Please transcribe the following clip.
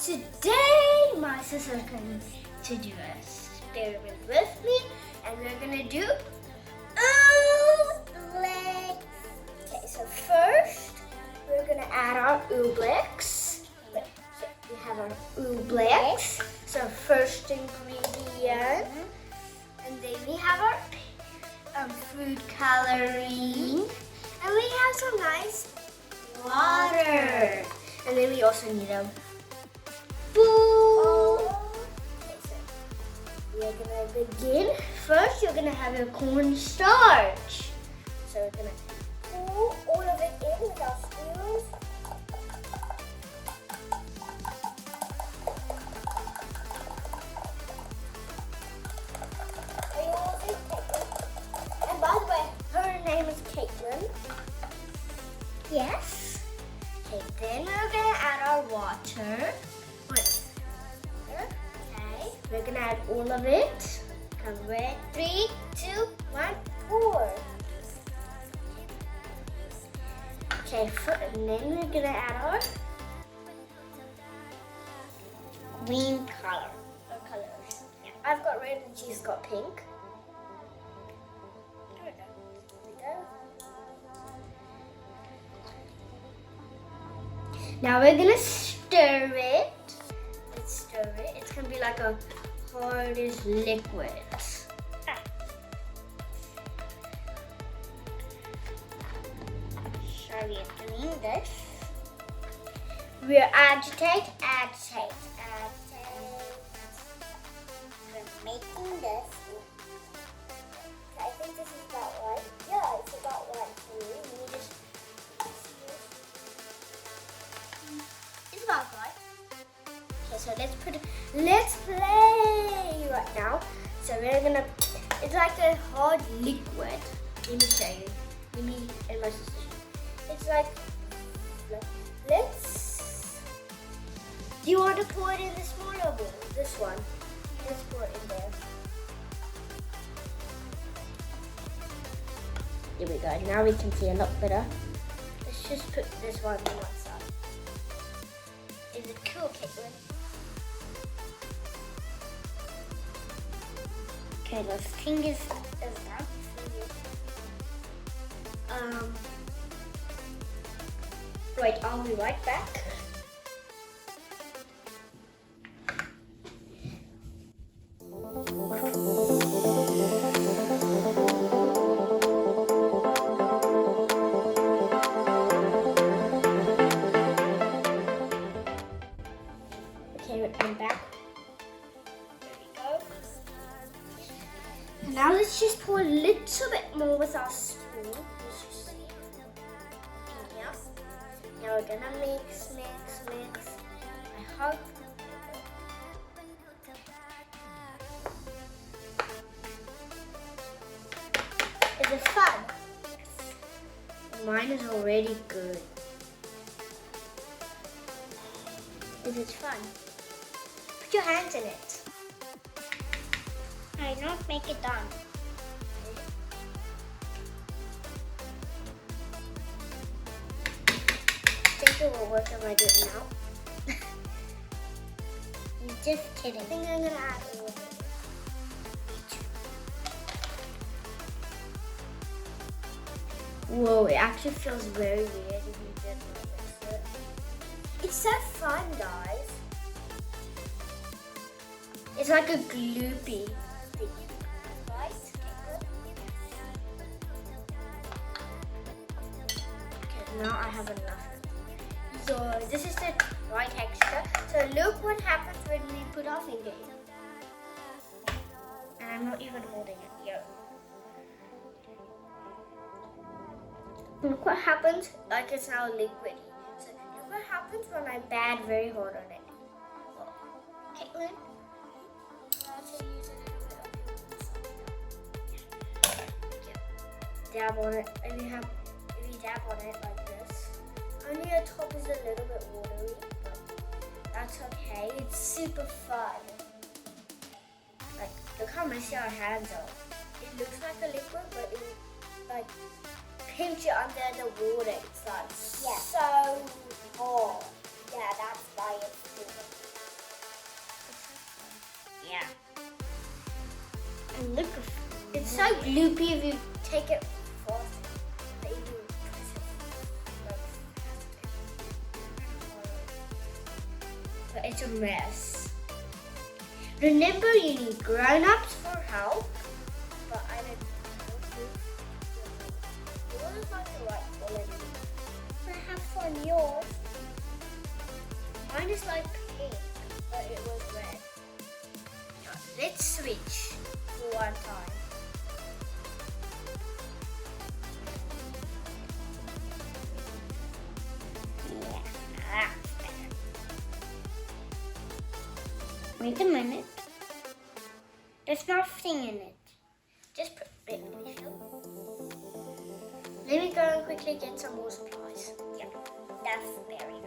Today, my sister is going to do an experiment with me, and we're going to do Oobleck. Okay, so first, we're going to add our Ooblecks. So we have our Ooblecks. So first ingredient. And then we have our food coloring. And we have some nice water. And then we also need a bowl. Okay, so we are gonna begin. First, you're gonna have your cornstarch. So we're gonna pour all of it in with our spoons. Are you all see Caitlin? And by the way, her name is Caitlin. Yes. Okay, then we're gonna add our water. Okay, we're gonna add all of it. Come ready? 3, 2, 1, pour. Okay, and then we're gonna add our green color. Or colors. Yeah. I've got red and she's got pink. There we go. Now we're gonna stir it. Let's stir it. It's gonna be like a hardish liquid. So we are doing this. We are agitate. We're making this. I think this is about right. Yeah, it's about right for me. Let me just. It's about right. Okay, so let's play right now. So we're gonna, it's like a hard liquid. Let me show you. Let me and my sister. It's like, do you want to pour it in the smaller bowl? This one. Let's pour it in there. Here we go. Now we can see a lot better. Let's just put this one on one side. Is it cool, Caitlin? Okay, the thing is done. Right, I'll be right back. Okay, I'm back. There we go. Now let's just pour a little bit more with our spoon. Let's just see. Yeah. Now we're gonna mix. I hope. Is it fun? Mine is already good. Is it fun? Put your hands in it. I don't make it done. I think it will work if I do it now. I'm just kidding. I think I'm gonna add a little bit. Whoa, it actually feels very weird if you just mix it. It's so fun, guys. It's like a gloopy thing, right? Okay, now I have enough. So this is the right texture. So look what happens when we put our finger in. And I'm not even holding it here. Look what happens, like it's now liquidy. So look what happens when I bang very hard on it. Oh. Caitlin? Dab on it, and if you dab on it like this, only the top is a little bit watery, but that's okay. It's super fun. Like, look how messy our hands are. It looks like a liquid, but it like pinch it under the water. It's like so hard. Yeah, that's why it's doing it. look, it's so gloopy if you take it fast. But if you press it, but it's a mess. Remember, you need grown-ups for help. But I don't know. Yours is like the right quality. I have fun yours. Mine is like pink, but it was red. Let's switch for one time. Yeah. Wait a minute. There's nothing in it. Just put it in the show. Let me go and quickly get some more supplies. Yeah, that's very